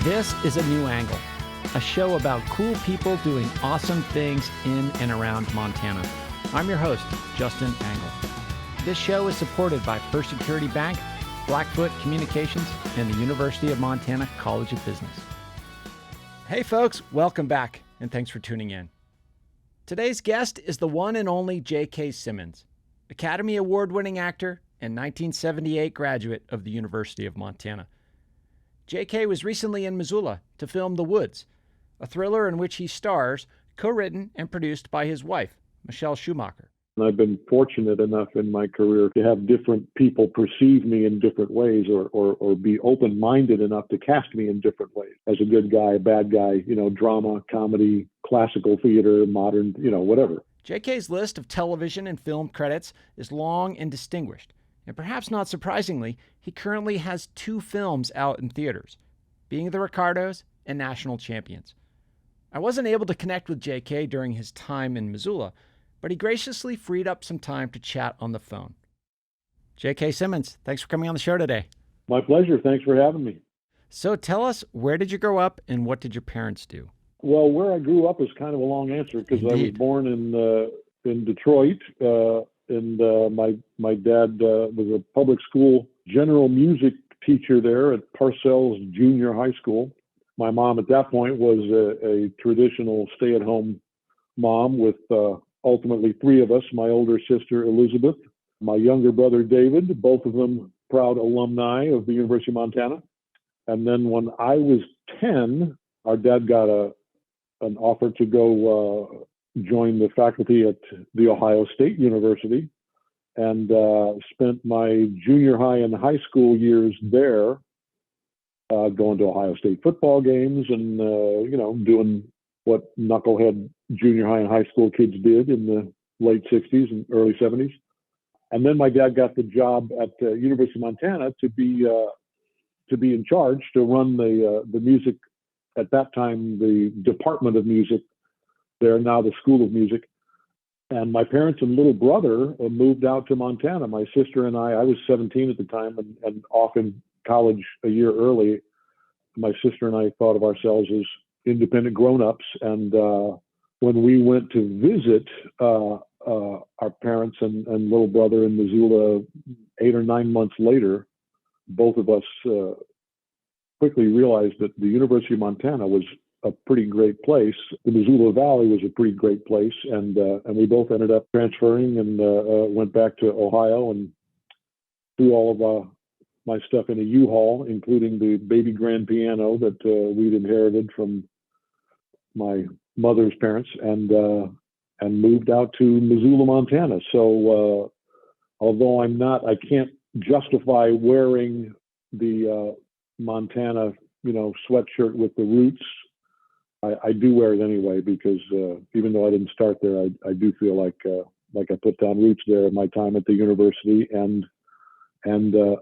This is A New Angle, a show about cool people doing awesome things in and around Montana. I'm your host, Justin Angle. This show is supported by First Security Bank, Blackfoot Communications, and the University of Montana College of Business. Hey folks, welcome back, and thanks for tuning in. Today's guest is the one and only J.K. Simmons, Academy Award-winning actor and 1978 graduate of the University of Montana. J.K. was recently in Missoula to film The Woods, a thriller in which he stars, co-written and produced by his wife, Michelle Schumacher. I've been fortunate enough in my career to have different people perceive me in different ways or be open-minded enough to cast me in different ways. As a good guy, a bad guy, drama, comedy, classical theater, modern, whatever. J.K.'s list of television and film credits is long and distinguished. And perhaps not surprisingly, he currently has 2 films out in theaters, being the Ricardos and National Champions. I wasn't able to connect with J.K. during his time in Missoula, but he graciously freed up some time to chat on the phone. J.K. Simmons, thanks for coming on the show today. My pleasure. Thanks for having me. So tell us, where did you grow up and what did your parents do? Well, where I grew up is kind of a long answer because I was born in Detroit. And my dad was a public school general music teacher there at Parcells Junior High School. My mom at that point was a traditional stay-at-home mom with ultimately 3 of us, my older sister Elizabeth, my younger brother David, both of them proud alumni of the University of Montana. And then when I was 10, our dad got an offer to go joined the faculty at The Ohio State University and spent my junior high and high school years there going to Ohio State football games and, doing what knucklehead junior high and high school kids did in the late 60s and early 70s. And then my dad got the job at the University of Montana to be in charge, to run the music, at that time, the Department of Music. They're now the School of Music. And my parents and little brother moved out to Montana. My sister and I was 17 at the time and off in college a year early. My sister and I thought of ourselves as independent grown-ups. And when we went to visit our parents and little brother in Missoula 8 or 9 months later, both of us quickly realized that the University of Montana was a pretty great place. The Missoula Valley was a pretty great place, and we both ended up transferring and went back to Ohio and threw all of my stuff in a U-Haul, including the baby grand piano that we'd inherited from my mother's parents, and moved out to Missoula, Montana. So although I can't justify wearing the Montana, sweatshirt with the roots, I do wear it anyway because even though I didn't start there, I do feel like I put down roots there in my time at the university and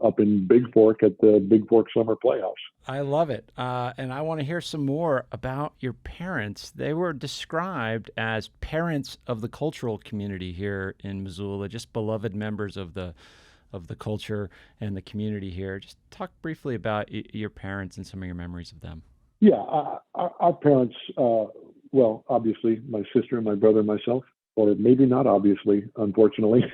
up in Big Fork at the Big Fork Summer Playhouse. I love it. And I want to hear some more about your parents. They were described as parents of the cultural community here in Missoula, just beloved members of the culture and the community here. Just talk briefly about your parents and some of your memories of them. Yeah, our parents, well, obviously, my sister and my brother and myself, or maybe not obviously, unfortunately,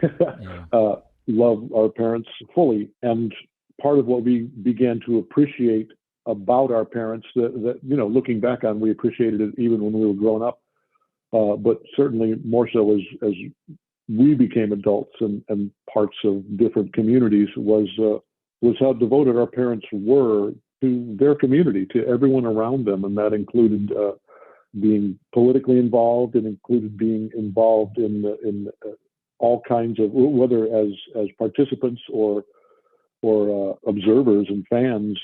love our parents fully. And part of what we began to appreciate about our parents that looking back on, we appreciated it even when we were growing up, but certainly more so as we became adults and parts of different communities was how devoted our parents were to their community, to everyone around them. And that included being politically involved and included being involved in all kinds of, whether as participants or observers and fans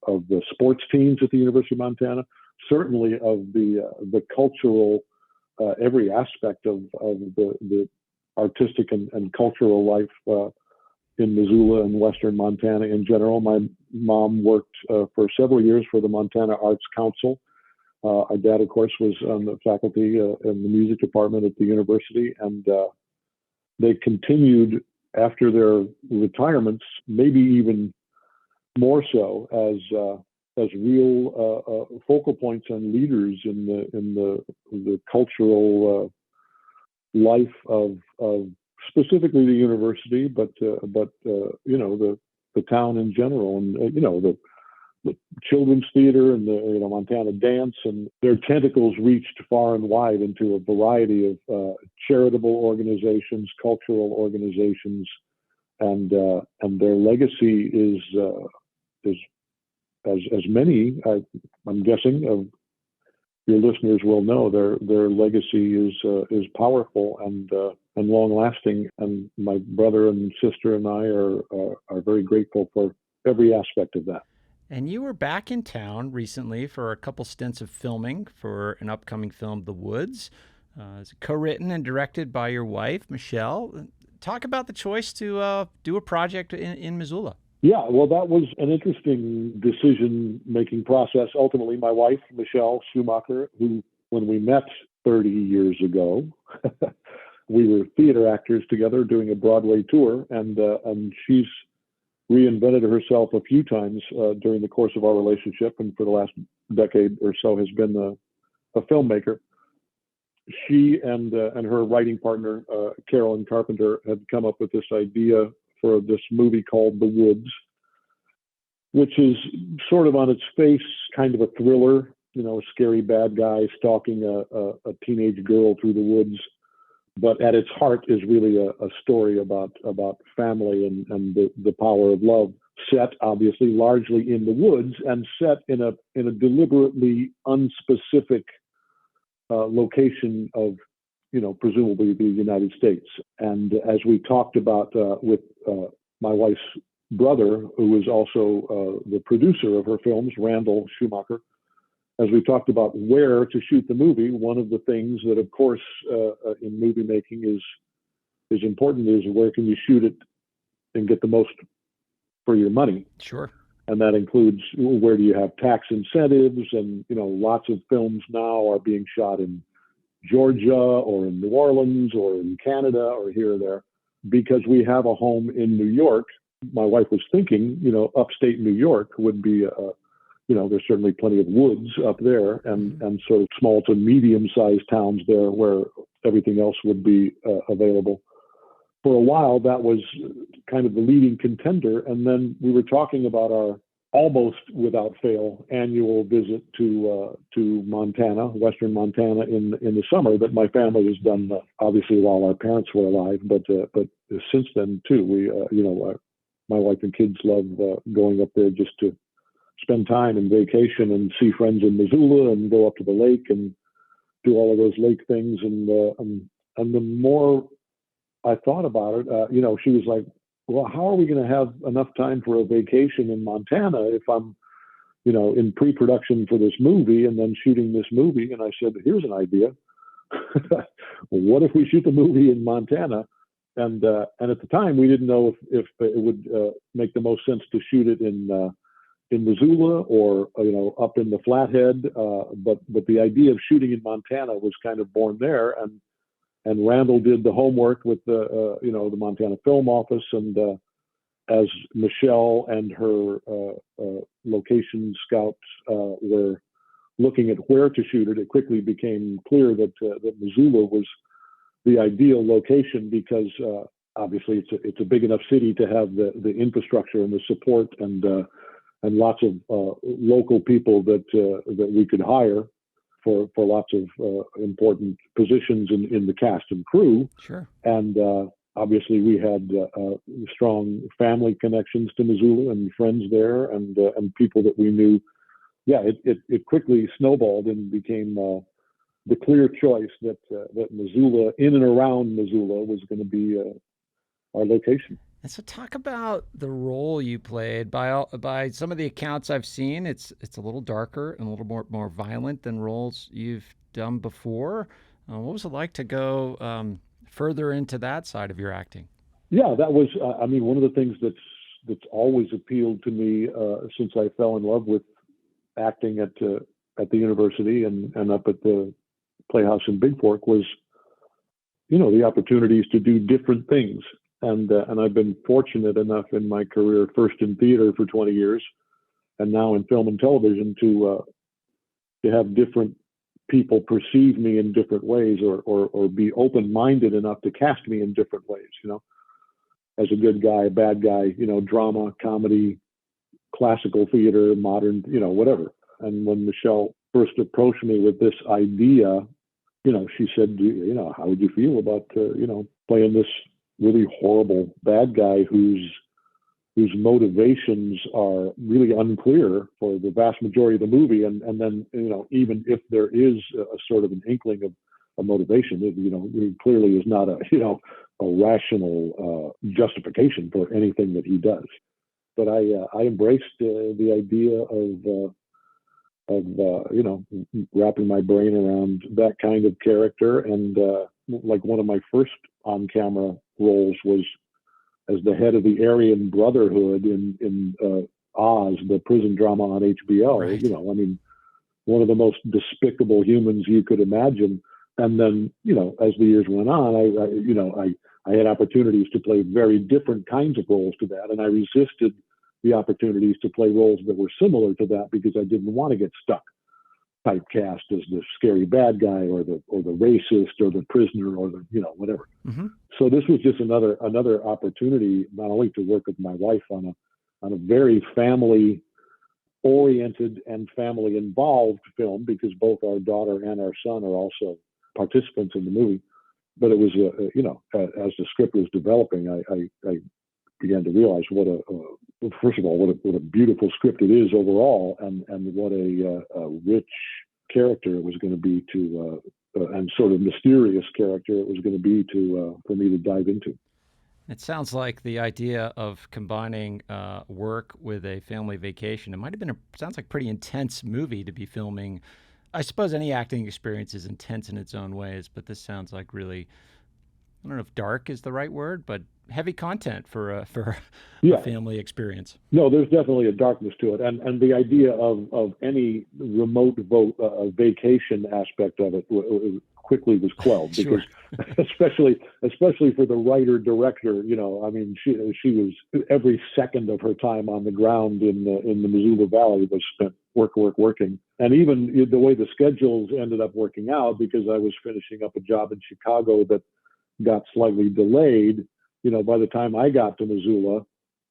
of the sports teams at the University of Montana, certainly of the cultural, every aspect of the artistic and cultural life in Missoula and Western Montana in general. My mom worked for several years for the Montana Arts Council. Our dad, of course, was on the faculty in the music department at the university, and they continued after their retirements, maybe even more so, as as real focal points and leaders in the cultural life of specifically the university, but the town in general, and the children's theater and the Montana dance, and their tentacles reached far and wide into a variety of charitable organizations, cultural organizations, and their legacy is as many, I'm guessing, of your listeners will know, their legacy is powerful and long lasting. And my brother and sister and I are very grateful for every aspect of that. And you were back in town recently for a couple stints of filming for an upcoming film, The Woods. It's co-written and directed by your wife, Michelle. Talk about the choice to do a project in Missoula. Yeah, well, that was an interesting decision-making process. Ultimately, my wife, Michelle Schumacher, who, when we met 30 years ago, we were theater actors together doing a Broadway tour, and she's reinvented herself a few times during the course of our relationship, and for the last decade or so has been a filmmaker. She and her writing partner, Carolyn Carpenter, had come up with this idea for this movie called The Woods, which is sort of on its face kind of a thriller, a scary bad guy stalking a teenage girl through the woods. But at its heart is really a story about family and the power of love, set obviously largely in the woods and set in a deliberately unspecific location of, presumably the United States. And as we talked about with my wife's brother, who is also the producer of her films, Randall Schumacher, as we talked about where to shoot the movie, one of the things that, of course, in movie making is important is where can you shoot it and get the most for your money. Sure. And that includes where do you have tax incentives, and lots of films now are being shot in Georgia or in New Orleans or in Canada or here or there, because we have a home in New York. My wife was thinking, upstate New York would be, there's certainly plenty of woods up there, and sort of small to medium-sized towns there where everything else would be available. For a while, that was kind of the leading contender, and then we were talking about our almost without fail annual visit to Montana, western Montana, in the summer that my family has done, obviously while our parents were alive, but since then too. We, my wife and kids love going up there just to spend time and vacation and see friends in Missoula and go up to the lake and do all of those lake things. And the more I thought about it, she was like, well, how are we going to have enough time for a vacation in Montana if I'm, in pre-production for this movie and then shooting this movie? And I said, here's an idea. Well, what if we shoot the movie in Montana? And at the time, we didn't know if it would make the most sense to shoot it in Missoula or up in the Flathead. But the idea of shooting in Montana was kind of born there, and Randall did the homework with the Montana Film Office, and as Michelle and her location scouts were looking at where to shoot it, it quickly became clear that Missoula was the ideal location because obviously it's a big enough city to have the infrastructure and the support and lots of local people that we could hire for lots of important positions in the cast and crew. Sure. And obviously we had strong family connections to Missoula and friends there and people that we knew. Yeah, it quickly snowballed and became the clear choice that Missoula, in and around Missoula, was going to be our location. And so talk about the role you played. By some of the accounts I've seen, it's a little darker and a little more violent than roles you've done before. What was it like to go further into that side of your acting? Yeah, that was, one of the things that's always appealed to me since I fell in love with acting at the university and up at the Playhouse in Big Fork was, the opportunities to do different things. And I've been fortunate enough in my career, first in theater for 20 years, and now in film and television to have different people perceive me in different ways, or be open-minded enough to cast me in different ways, as a good guy, a bad guy, drama, comedy, classical theater, modern, whatever. And when Michelle first approached me with this idea, she said, how would you feel about, playing this really horrible bad guy whose motivations are really unclear for the vast majority of the movie. And then, even if there is a sort of an inkling of a motivation, it clearly is not a rational justification for anything that he does. But I embraced the idea of wrapping my brain around that kind of character. And like one of my first on-camera roles was as the head of the Aryan Brotherhood in Oz, the prison drama on HBO. Right. One of the most despicable humans you could imagine. And then, as the years went on, I had opportunities to play very different kinds of roles to that, and I resisted the opportunities to play roles that were similar to that because I didn't want to get stuck typecast as the scary bad guy or the racist or the prisoner or the whatever. Mm-hmm. So this was just another opportunity, not only to work with my wife on a very family oriented and family involved film, because both our daughter and our son are also participants in the movie. But it was as the script was developing, I began to realize first of all, what a beautiful script it is overall, and what a rich character it was going to be and sort of mysterious character it was going to be for me to dive into. It sounds like the idea of combining work with a family vacation. It might have been sounds like a pretty intense movie to be filming. I suppose any acting experience is intense in its own ways, but this sounds like really, I don't know if dark is the right word, but heavy content for a family experience. No, there's definitely a darkness to it, and the idea of any remote vacation aspect of it quickly was quelled. Sure. Because especially for the writer director, she was, every second of her time on the ground in the Missoula Valley was spent working, and even the way the schedules ended up working out, because I was finishing up a job in Chicago that got slightly delayed. By the time I got to Missoula,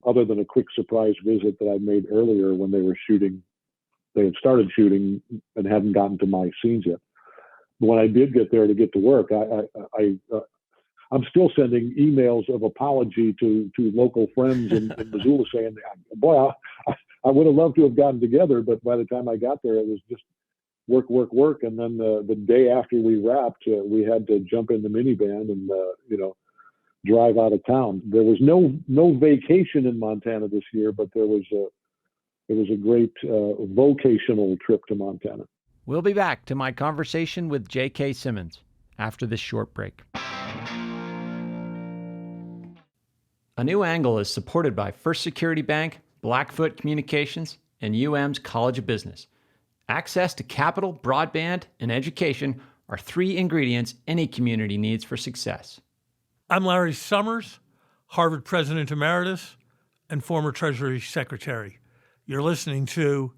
other than a quick surprise visit that I made earlier when they had started shooting and hadn't gotten to my scenes yet. When I did get there to get to work, I'm still sending emails of apology to local friends in Missoula saying, boy, I would have loved to have gotten together, but by the time I got there, it was just work. And then the day after we wrapped, we had to jump in the minivan and, drive out of town. There was no vacation in Montana this year, but it was a great vocational trip to Montana. We'll be back to my conversation with J.K. Simmons after this short break. A New Angle is supported by First Security Bank, Blackfoot Communications, and UM's College of Business. Access to capital, broadband, and education are 3 ingredients any community needs for success. I'm Larry Summers, Harvard President Emeritus and former Treasury Secretary. You're listening to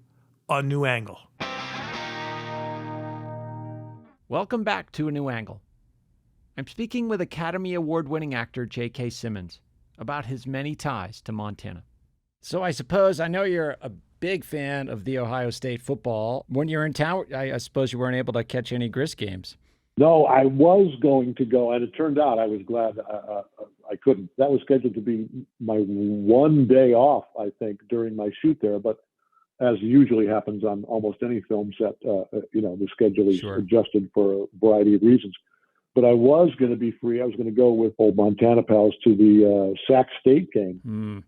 A New Angle. Welcome back to A New Angle. I'm speaking with Academy Award-winning actor J.K. Simmons about his many ties to Montana. So I know you're a big fan of the Ohio State football. When you're in town, I suppose you weren't able to catch any Grist games. No, I was going to go, and it turned out I was glad I couldn't. That was scheduled to be my one day off, I think, during my shoot there. But as usually happens on almost any film set, the schedule is adjusted for a variety of reasons. But I was going to be free. I was going to go with old Montana pals to the Sac State game.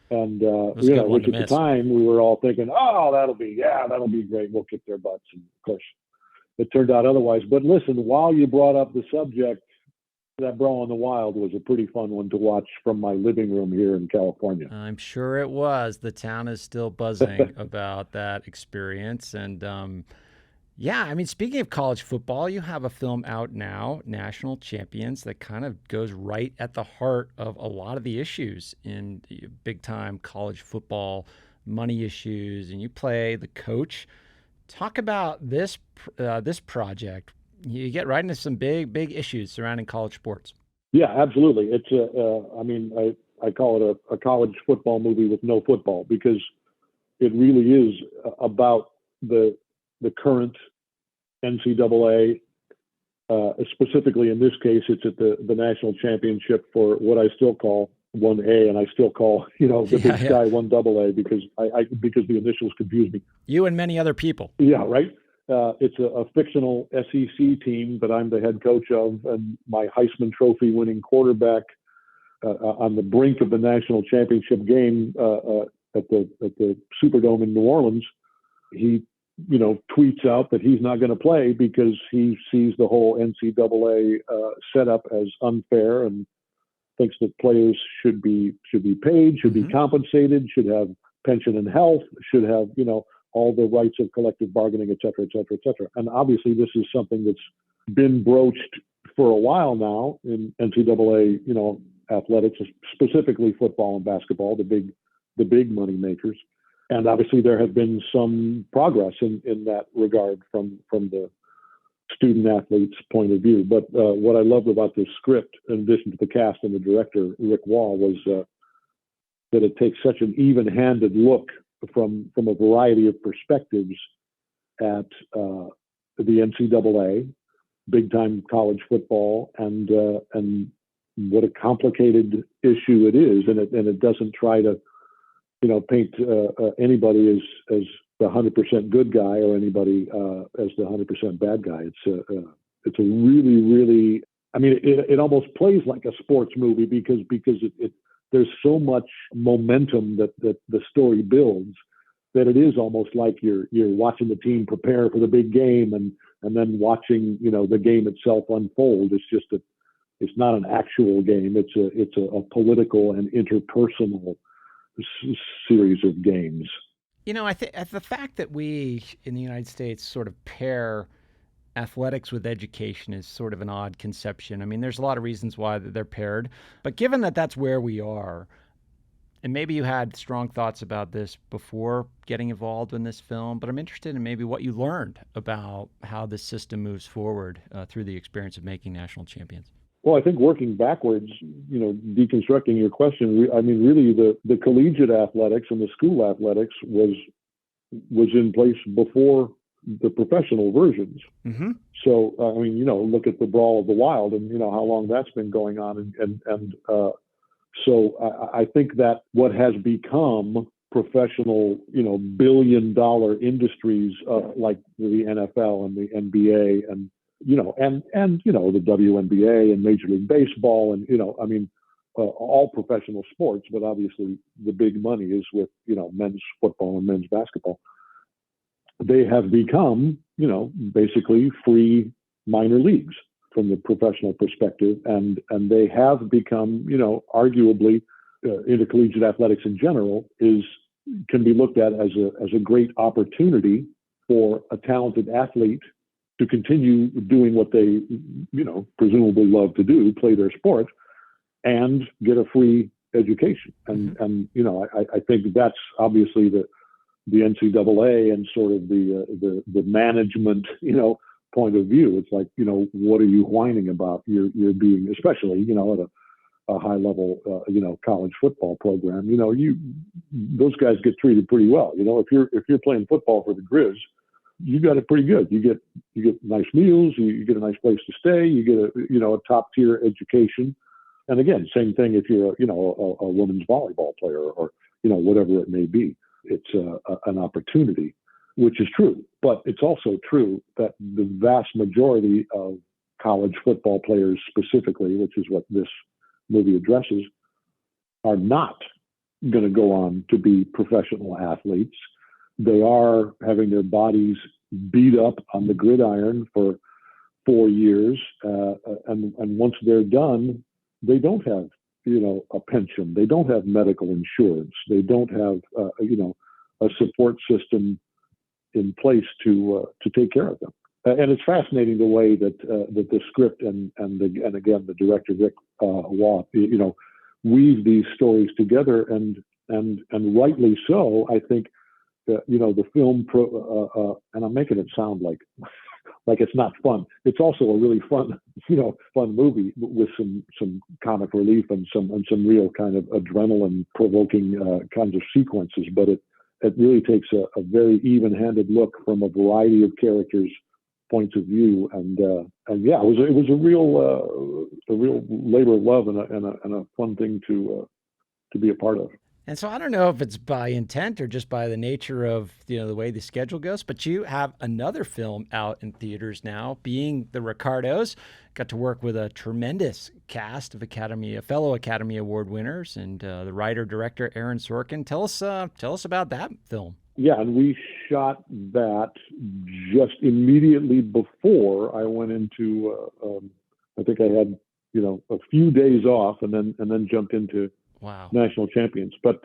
And, which at the time we were all thinking, oh, that'll be great. We'll kick their butts. And of course, it turned out otherwise. But listen, while you brought up the subject, that Brawl in the Wild was a pretty fun one to watch from my living room here in California. I'm sure it was. The town is still buzzing about that experience. And speaking of college football, you have a film out now, National Champions, that kind of goes right at the heart of a lot of the issues in big-time college football money issues, and you play the coach. Talk about this project. You get right into some big issues surrounding college sports. Yeah, absolutely. It's I call it a college football movie with no football, because it really is about the current NCAA. Specifically in this case, it's at the national championship for what I still call 1A, and I still call the Big Sky 1AA because because the initials confuse me. You and many other people. Yeah, right. It's a fictional SEC team that I'm the head coach of, and my Heisman Trophy winning quarterback on the brink of the national championship game at the Superdome in New Orleans. He tweets out that he's not going to play because he sees the whole NCAA setup as unfair and thinks that players should be paid, should be compensated, should have pension and health, should have all the rights of collective bargaining, et cetera, et cetera, et cetera. And obviously, this is something that's been broached for a while now in NCAA, athletics, specifically football and basketball, the big money makers. And obviously, there has been some progress in that regard from the student athlete's point of view. But what I loved about this script, in addition to the cast and the director, Rick Wall, was that it takes such an even-handed look from a variety of perspectives at the NCAA, big-time college football, and what a complicated issue it is. And it doesn't try to paint anybody as the 100% good guy or anybody as the 100% bad guy. It's a really, really, it almost plays like a sports movie because there's so much momentum that the story builds that it is almost like you're watching the team prepare for the big game and then watching the game itself unfold. It's not an actual game. It's a political and interpersonal series of games. I think the fact that we in the United States sort of pair athletics with education is sort of an odd conception. There's a lot of reasons why they're paired, but given that that's where we are, and maybe you had strong thoughts about this before getting involved in this film, but I'm interested in maybe what you learned about how this system moves forward through the experience of making national champions. Well, I think working backwards, deconstructing your question, really the collegiate athletics and the school athletics was in place before the professional versions. Mm-hmm. So, look at the Brawl of the Wild and, how long that's been going on. So I think that what has become professional, billion-dollar industries like the NFL and the NBA and the WNBA and Major League Baseball and, all professional sports, but obviously the big money is with, men's football and men's basketball. They have become, basically free minor leagues from the professional perspective. And they have become, arguably intercollegiate athletics in general can be looked at as a great opportunity for a talented athlete to continue doing what they, presumably love to do, play their sport, and get a free education. And I think that's obviously the NCAA and sort of the management, point of view. It's like, what are you whining about? You're being, especially, at a high level, college football program. Those guys get treated pretty well. If you're playing football for the Grizz, you got it pretty good. You get nice meals, you get a nice place to stay, you get a top tier education. And again, same thing if you're a women's volleyball player or whatever it may be. It's an opportunity, which is true. But it's also true that the vast majority of college football players specifically, which is what this movie addresses, are not going to go on to be professional athletes. They are having their bodies beat up on the gridiron for 4 years. And once they're done, they don't have, a pension. They don't have medical insurance. They don't have, a support system in place to take care of them. And it's fascinating the way that the script and again, the director, Rick Wall, weave these stories together. And and rightly so. I think the film and I'm making it sound like it's not fun. It's also a really fun movie with some comic relief and some real kind of adrenaline provoking kinds of sequences. But it really takes a very even-handed look from a variety of characters' points of view, and yeah, it was a real labor of love and a fun thing to be a part of. And so I don't know if it's by intent or just by the nature of the way the schedule goes, but you have another film out in theaters now, being The Ricardos. Got to work with a tremendous cast of fellow Academy Award winners, and the writer-director Aaron Sorkin. Tell us about that film. Yeah, and we shot that just immediately before I went into. I think I had a few days off, and then jumped into Wow. National Champions. But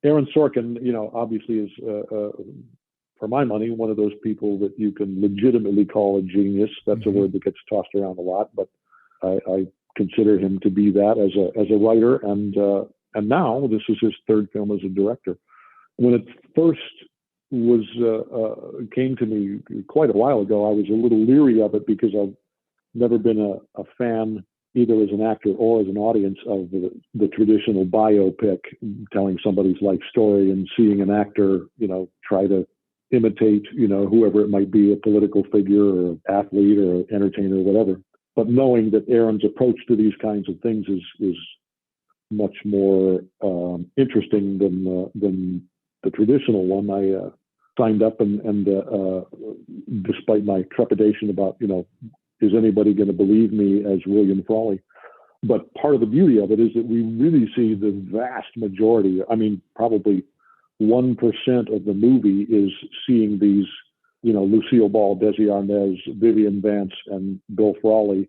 Aaron Sorkin, obviously is, for my money, one of those people that you can legitimately call a genius. That's a word that gets tossed around a lot, but I consider him to be that as a writer, and now this is his third film as a director. When it first came to me quite a while ago, I was a little leery of it because I've never been a fan, either as an actor or as an audience, of the traditional biopic, telling somebody's life story and seeing an actor, try to imitate, whoever it might be, a political figure or athlete or entertainer or whatever. But knowing that Aaron's approach to these kinds of things is much more interesting than the traditional one, I signed up and despite my trepidation about, is anybody going to believe me as William Frawley? But part of the beauty of it is that we really see the vast majority. I mean, probably 1% of the movie is seeing these, Lucille Ball, Desi Arnaz, Vivian Vance, and Bill Frawley.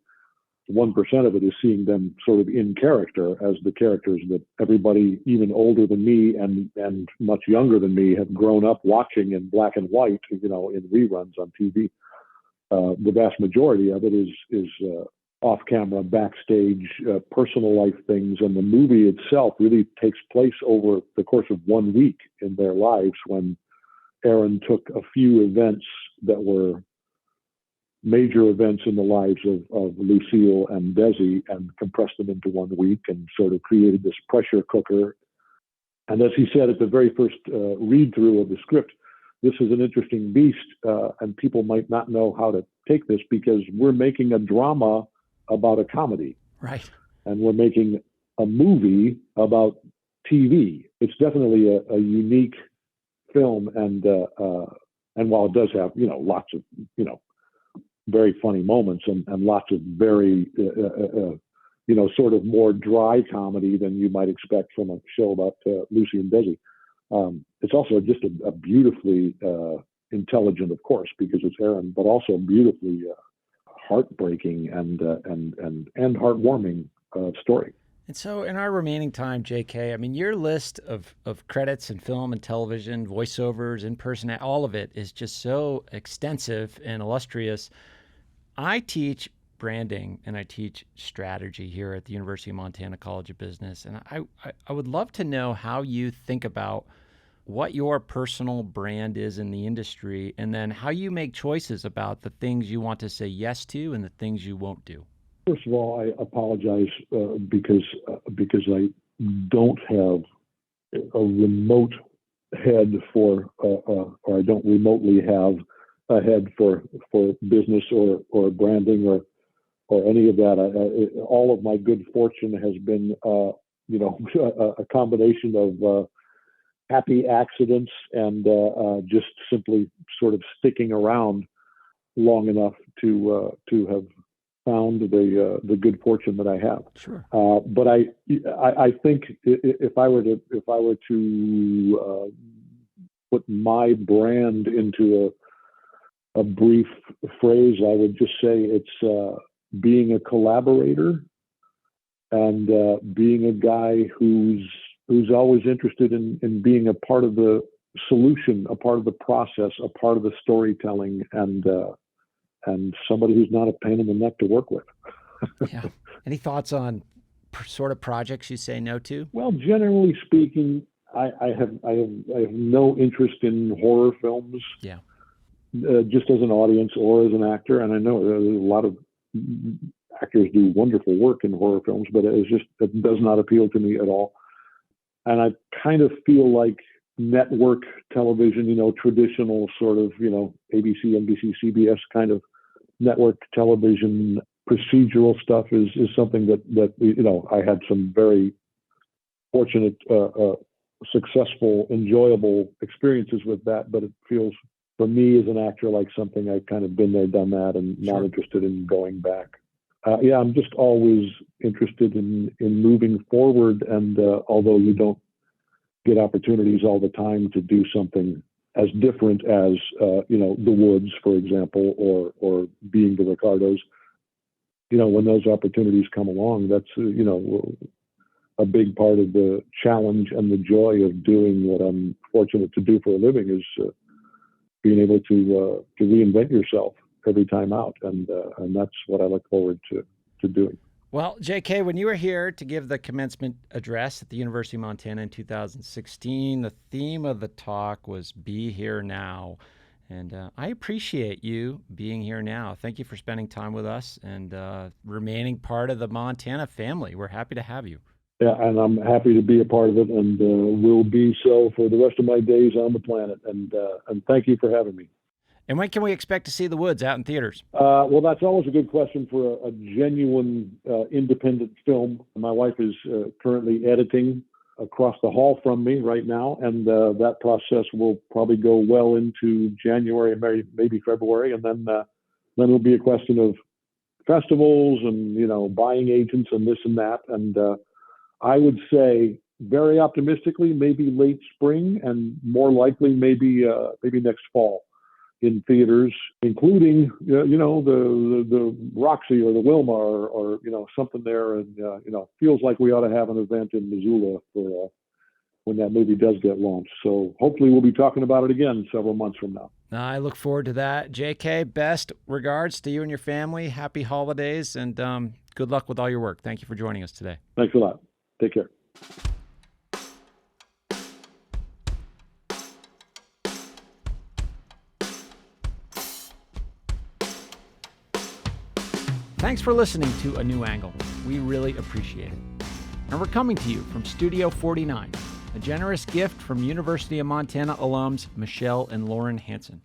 1% of it is seeing them sort of in character as the characters that everybody, even older than me and much younger than me, have grown up watching in black and white, in reruns on TV. The vast majority of it is off-camera, backstage, personal life things, and the movie itself really takes place over the course of 1 week in their lives, when Aaron took a few events that were major events in the lives of Lucille and Desi and compressed them into 1 week and sort of created this pressure cooker. And as he said at the very first read-through of the script, this is an interesting beast, and people might not know how to take this because we're making a drama about a comedy. Right. And we're making a movie about TV. It's definitely a unique film, and while it does have, lots of, very funny moments and lots of very, sort of more dry comedy than you might expect from a show about Lucy and Desi. It's also just a beautifully intelligent, of course, because it's Aaron, but also beautifully heartbreaking and heartwarming story. And so in our remaining time, JK, I mean, your list of credits in film and television, voiceovers, in-person, all of it is just so extensive and illustrious. I teach branding and I teach strategy here at the University of Montana College of Business. And I would love to know how you think about what your personal brand is in the industry, and then how you make choices about the things you want to say yes to and the things you won't do. First of all, I apologize because I don't have a remote head for, or I don't remotely have a head for business or branding or any of that. All of my good fortune has been, a combination of happy accidents and just simply sort of sticking around long enough to have found the good fortune that I have. Sure. But I think if I were to put my brand into a brief phrase, I would just say it's being a collaborator and being a guy who's always interested in being a part of the solution, a part of the process, a part of the storytelling, and somebody who's not a pain in the neck to work with. Yeah. Any thoughts on sort of projects you say no to? Well, generally speaking, I have no interest in horror films. Yeah. Just as an audience or as an actor, and I know a lot of actors do wonderful work in horror films, but it does not appeal to me at all. And I kind of feel like network television, traditional sort of, ABC, NBC, CBS kind of network television procedural stuff is something that I had some very fortunate, successful, enjoyable experiences with that, but it feels for me as an actor like something I've kind of been there, done that, and not interested in going back. I'm just always interested in moving forward, and although you don't get opportunities all the time to do something as different as The Woods, for example, or being the Ricardos, when those opportunities come along, that's a big part of the challenge and the joy of doing what I'm fortunate to do for a living is being able to reinvent yourself every time out, and that's what I look forward to doing. Well, JK, when you were here to give the commencement address at the University of Montana in 2016, the theme of the talk was "Be Here Now," and I appreciate you being here now. Thank you for spending time with us and remaining part of the Montana family. We're happy to have you. Yeah, and I'm happy to be a part of it, and will be so for the rest of my days on the planet. And thank you for having me. And when can we expect to see The Woods out in theaters? Well, that's always a good question for a genuine independent film. My wife is currently editing across the hall from me right now, and that process will probably go well into January, maybe February, and then it'll be a question of festivals and buying agents and this and that, and I would say very optimistically, maybe late spring, and more likely maybe next fall in theaters, including the Roxy or the Wilma or something there, and feels like we ought to have an event in Missoula for when that movie does get launched. So hopefully we'll be talking about it again several months from now. I look forward to that. JK, best regards to you and your family. Happy holidays, and good luck with all your work. Thank you for joining us today. Thanks a lot. Take care. Thanks for listening to A New Angle. We really appreciate it. And we're coming to you from Studio 49, a generous gift from University of Montana alums Michelle and Lauren Hansen.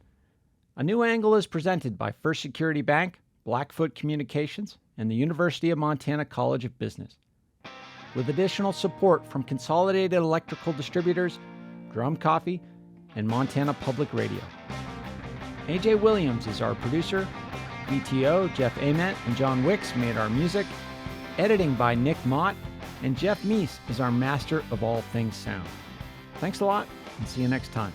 A New Angle is presented by First Security Bank, Blackfoot Communications, and the University of Montana College of Business, with additional support from Consolidated Electrical Distributors, Drum Coffee, and Montana Public Radio. AJ Williams is our producer. BTO, Jeff Ament, and John Wicks made our music. Editing by Nick Mott, and Jeff Meese is our master of all things sound. Thanks a lot, and see you next time.